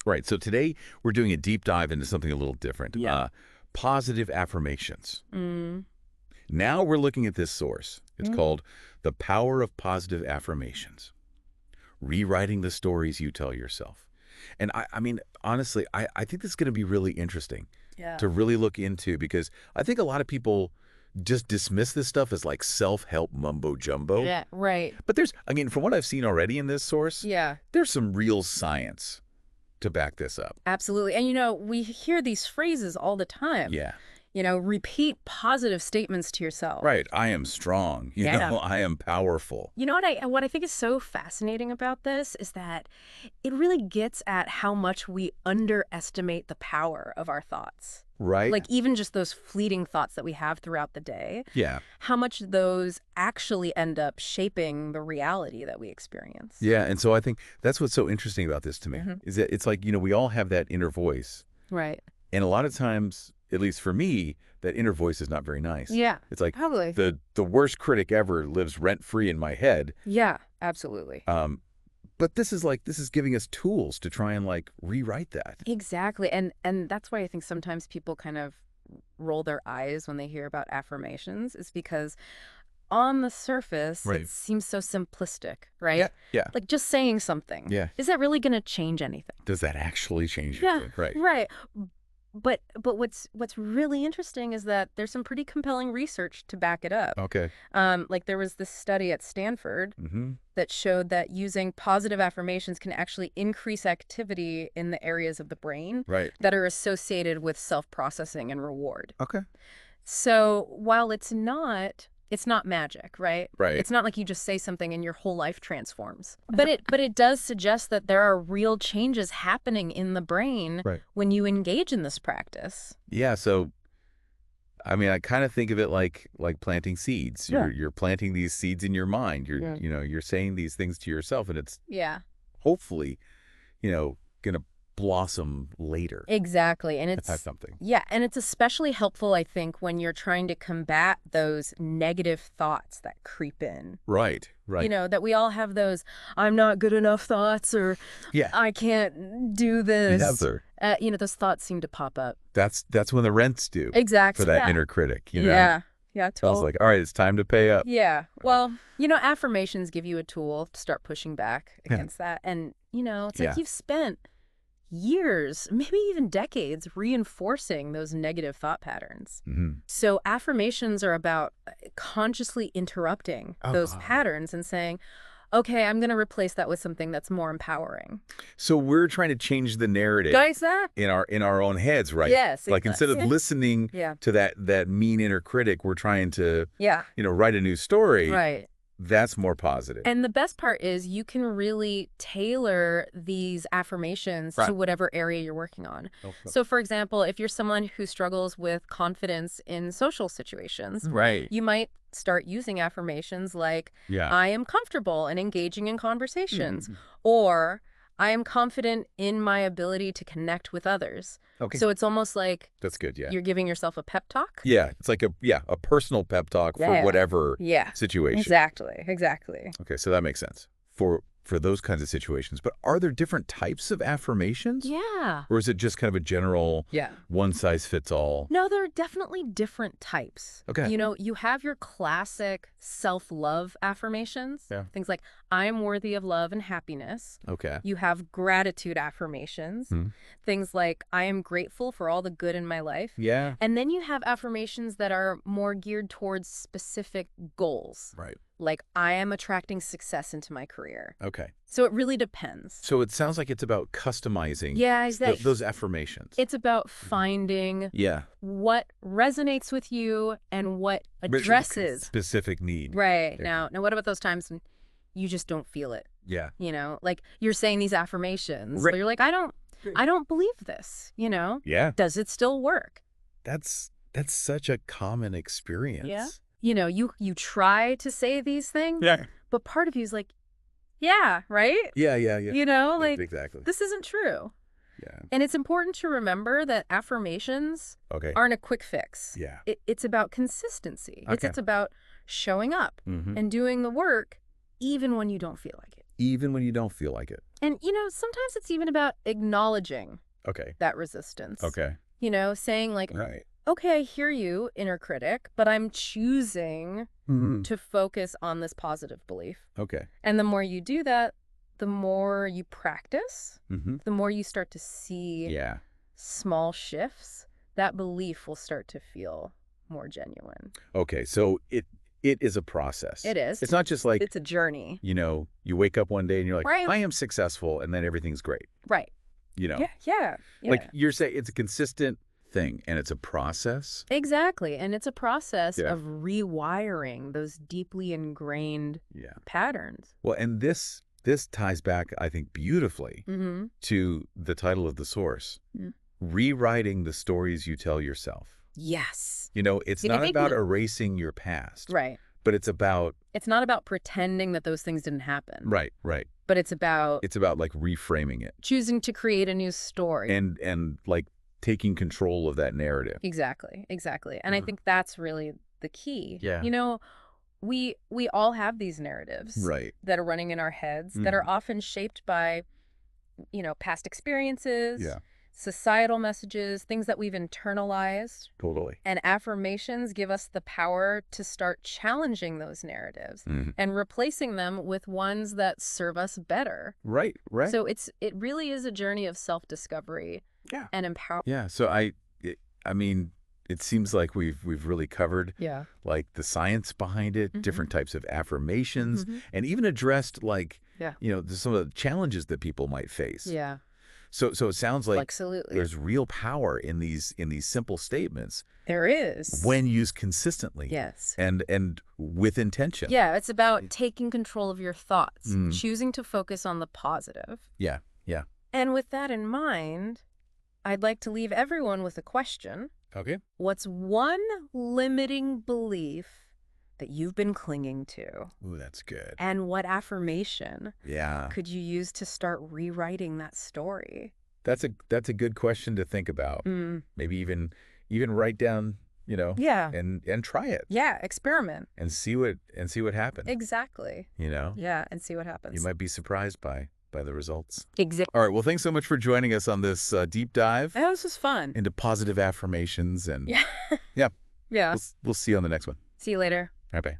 Right. So today we're doing a deep dive into something a little different. Yeah. Positive affirmations. Mm. Now we're looking at this source. It's called The Power of Positive Affirmations. Rewriting the stories you tell yourself. And I mean, honestly, I think this is going to be really interesting Yeah. to really look into, because I think a lot of people just dismiss this stuff as like self-help mumbo jumbo. Yeah, right. But there's, again, from what I've seen already in this source, Yeah, there's some real science to back this up. absolutely. And we hear these phrases all the time. Yeah. Repeat positive statements to yourself. Right. I am strong. You Yeah. know, I am powerful. You know what I think is so fascinating about this is that it really gets at how much we underestimate the power of our thoughts. Right. Like even just those fleeting thoughts that we have throughout the day, Yeah. how much those actually end up shaping the reality that we experience. Yeah. And so I think that's what's so interesting about this to me, is that it's like, we all have that inner voice. Right. And a lot of times, at least for me, that inner voice is not very nice. Yeah. It's like Totally. the worst critic ever lives rent-free in my head. Yeah, absolutely. But this is giving us tools to try and like rewrite that. Exactly. And that's why I think sometimes people kind of roll their eyes when they hear about affirmations, is because on the surface, Right. it seems so simplistic, right? Yeah. Yeah. Like just saying something. Yeah. Is that really going to change anything? Does that actually change Yeah, anything? Right. Right. But what's really interesting is that there's some pretty compelling research to back it up. Okay. Like there was this study at Stanford Mm-hmm. that showed that using positive affirmations can actually increase activity in the areas of the brain Right. that are associated with self-processing and reward. Okay. So while it's not magic, right? Right. It's not like you just say something and your whole life transforms. But it does suggest that there are real changes happening in the brain Right. when you engage in this practice. Yeah. So, I mean, I kind of think of it like planting seeds. Yeah. You're planting these seeds in your mind. You're you're saying these things to yourself, and it's Yeah. hopefully, going to blossom later. Exactly. And That's something. yeah, and it's especially helpful, I think, when you're trying to combat those negative thoughts that creep in. Right. Right. That we all have those I'm not good enough thoughts, or Yeah. I can't do this. Yeah, sir. Those thoughts seem to pop up. That's when the rent's due. Exactly. For that Yeah. inner critic. Yeah. Yeah, So I was totally. like, all right, it's time to pay up. Yeah. Well, affirmations give you a tool to start pushing back Yeah. against that. And, it's Yeah. like you've spent years, maybe even decades, reinforcing those negative thought patterns. Mm-hmm. So affirmations are about consciously interrupting those patterns and saying, okay, I'm going to replace that with something that's more empowering. So we're trying to change the narrative Guys, that? in our own heads, right? Yes. Like instead of listening Yeah. to that mean inner critic, we're trying to Yeah. write a new story. Right. That's more positive. And the best part is you can really tailor these affirmations Right. to whatever area you're working on. Okay. So, for example, if you're someone who struggles with confidence in social situations, Right. you might start using affirmations like, Yeah. I am comfortable and engaging in conversations, or I am confident in my ability to connect with others. Okay. So it's almost like That's good. Yeah. you're giving yourself a pep talk. Yeah. It's like a personal pep talk for Yeah. whatever Yeah, situation. exactly. Okay. So that makes sense for those kinds of situations. But are there different types of affirmations? Yeah. Or is it just kind of a general Yeah. one size fits all? No, there are definitely different types. Okay. You have your classic self-love affirmations. Yeah. Things like, I am worthy of love and happiness. Okay. You have gratitude affirmations. Things like, I am grateful for all the good in my life. Yeah. And then you have affirmations that are more geared towards specific goals. Right. Like, I am attracting success into my career. Okay. So it really depends. So it sounds like it's about customizing Yeah, exactly. those affirmations. It's about finding Yeah. what resonates with you and what addresses Specific need. Right. Yeah. Now what about those times when you just don't feel it? Yeah. Like you're saying these affirmations, Right. but you're like, I don't believe this, Yeah. Does it still work? That's such a common experience. Yeah. You try to say these things, Yeah. but part of you is like, yeah, right? Yeah. Like Exactly. this isn't true. Yeah. And it's important to remember that affirmations Okay. aren't a quick fix. Yeah. It's about consistency. Okay. It's about showing up Mm-hmm. and doing the work even when you don't feel like it. Even when you don't feel like it. And, sometimes it's even about acknowledging Okay. that resistance. Okay. Saying like, Right. okay, I hear you, inner critic, but I'm choosing to focus on this positive belief. Okay. And the more you do that, the more you practice, Mm-hmm. the more you start to see Yeah. small shifts, that belief will start to feel more genuine. Okay. So it is a process. It is. It's not just like, It's a journey. you wake up one day and you're like, Right. I am successful, and then everything's great. Right. You know, Yeah, yeah, like yeah. you're saying, it's a consistent thing and it's a process. Exactly. And it's a process Yeah. of rewiring those deeply ingrained Yeah. patterns. Well, and this ties back, I think, beautifully Mm-hmm. to the title of the source, Mm. Rewriting the Stories You Tell Yourself. Yes. It's See, I not think about erasing your past, Right. but it's about, It's not about pretending that those things didn't happen. right. But it's about It's about like reframing it choosing to create a new story. and like taking control of that narrative. Exactly. And I think that's really the key. Yeah. We all have these narratives Right. that are running in our heads that are often shaped by, past experiences, Yeah. societal messages, things that we've internalized. Totally. And affirmations give us the power to start challenging those narratives and replacing them with ones that serve us better. Right. So it really is a journey of self-discovery Yeah. and empowerment. Yeah. So I mean, it seems like we've really covered Yeah. like the science behind it, different types of affirmations, Mhm. and even addressed like, Yeah. some of the challenges that people might face. Yeah. So it sounds like Absolutely. there's real power in these simple statements There is. when used consistently. Yes. And with intention. Yeah, it's about taking control of your thoughts, Mm. choosing to focus on the positive. Yeah. Yeah. And with that in mind, I'd like to leave everyone with a question. Okay. What's one limiting belief that you've been clinging to? Ooh, that's good. And what affirmation Yeah. could you use to start rewriting that story? That's a good question to think about. Maybe even write down, Yeah. and try it Yeah, experiment. and see what happens. Exactly. Yeah, and see what happens. You might be surprised by the results. Exactly. All right. Well, thanks so much for joining us on this deep dive Oh, this was fun. into positive affirmations. And Yeah. yeah, Yeah. we'll see you on the next one. See you later. All right, bye.